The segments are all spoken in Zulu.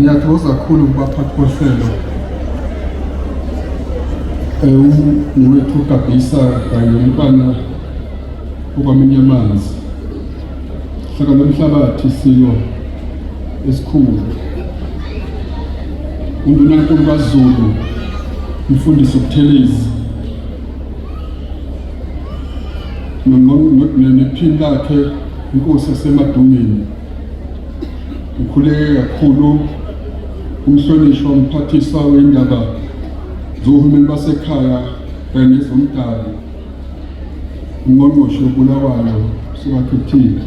Ngiyathokoza kakhulu kubaphathi bohlelo niwethu uGabisa kanye nomntwana okwamanye amanzi. Hlaka nomhlabathi siyo esikhulu. Undunankulu kaZulu, umfundisi uButhelezi. Nephini lakhe inkosi yaseMadungeni. Ngikhuleke kakhulu umhlonishwa umphathiswa wendaba zohulumeni basekhaya kanye nezomdabu, uNgqongqoshe Bulawayo Sebakhethile.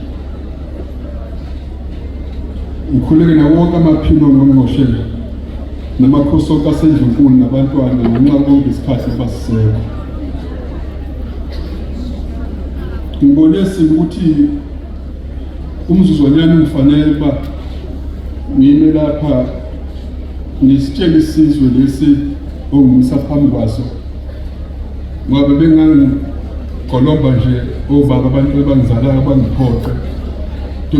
Ngikhuleke nawo wonke amaphini oNgqongqoshe namakhosi onke aseNdlunkulu nabantwana ngenxa konke isikhathi basisekho. Ngibone ukuthi umzuzwanyana ungifanele uba ngime lapha ngisitshele isizwe lesi ongimisa phambi kwaso, ngoba bengangigolomba nje ovaka abantu abangizalayo abangiphoqe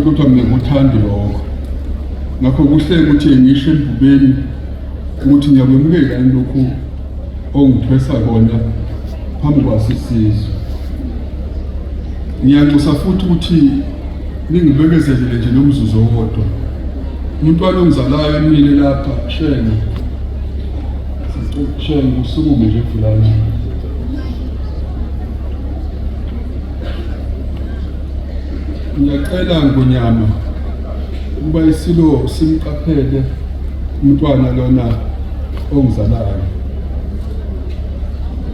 kodwa mina ngikuthandi lokho. Ngakho kuhle ukuthi ngisho embubeni ukuthi ngiyakwemukela lokhu ongithwesa kona phambi kwaso isizwe. Ngiyanxusa futhi ukuthi ningibekezelele nje nomzuzu owodwa. Umntwana ongizalayo emile lapha Shenge usukume nje fulani. Ngiyacela Ngonyama ukuba isilo simqaphele umntwana lona ongizalayo.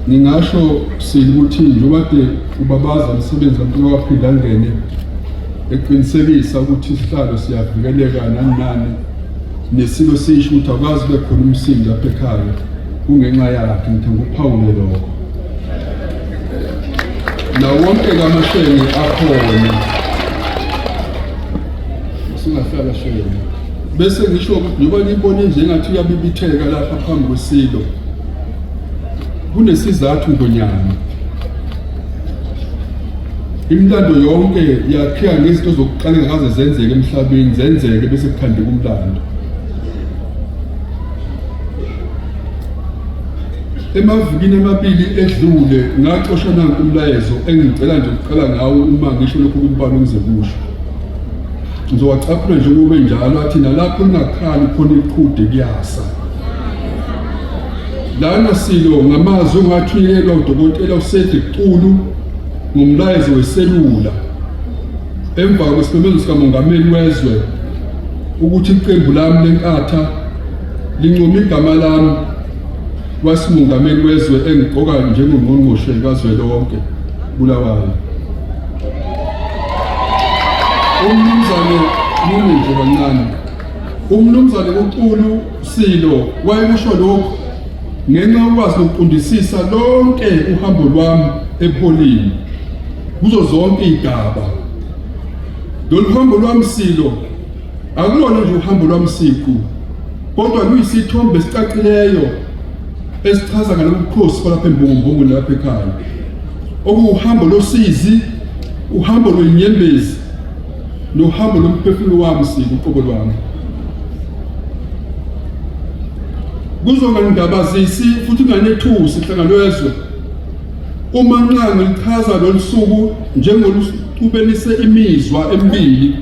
Ngingasho ukuthi njengoba ubabaza umsebenzi kaMpilo waphinda angene eqinisekisa ukuthi isihlalo siyavikeleka nani nesilo sisho ukuthi akwazi kube khona umsindo lapha ekhaya kungenxa yakhe. Ngithanda ukuphawula lokho na wonke amashenge akhona singahlala shenge bese ngisho ukuthi njengoba nibone njengathi uyabibitheka lapha phambi kwesilo kunesizathu Ngonyama. Imilando yonke yakhiwa ngezinto zokuqala engakaze zenzeke emhlabeni zenzeke bese kukhandeka umlando. Emavikini amabili edlule ngaxoshana umlayezo engicela nje ukuqala ngawo uma ngisho lokho kumbalo ngize kusho. Ngizowacaphula nje kube njalo athi nalapho ungakhali khona iqhude kuyasa. Lana silo ngamazwi ongathuyelwa uDokotela uSedi Qulu ngomlayezo weselula emva kwesimemezelo sikamongameli wezwe ukuthi iqembu lami lenkatha lincoma igama lami wasimongameli wezwe engiqoka njengongqongqoshe kazwelonke Bulawayo. Umnumzane nini nje kancane, umnumzane uQulu Silo wayekusho lokho ngenxa yokwazi nokuqondisisa lonke uhambo lwami ePholini kuzo zonke izigaba. Lolu hambo lwami Silo akulona nje uhambo lwami siqu, kodwa luyisithombe esicacileyo esichaza ngalobukhosi lapha eMbongombongo lapha ekhaya. Okuhambo losizi, uhambo lwenyembezi, nohambo lomphefumulo wami Silo uqobo lwami. Kuzongangabazisi futhi nganethusi inhlangano yezwe uma nxa ngichaza lolu suku njengolubenise imizwa emibili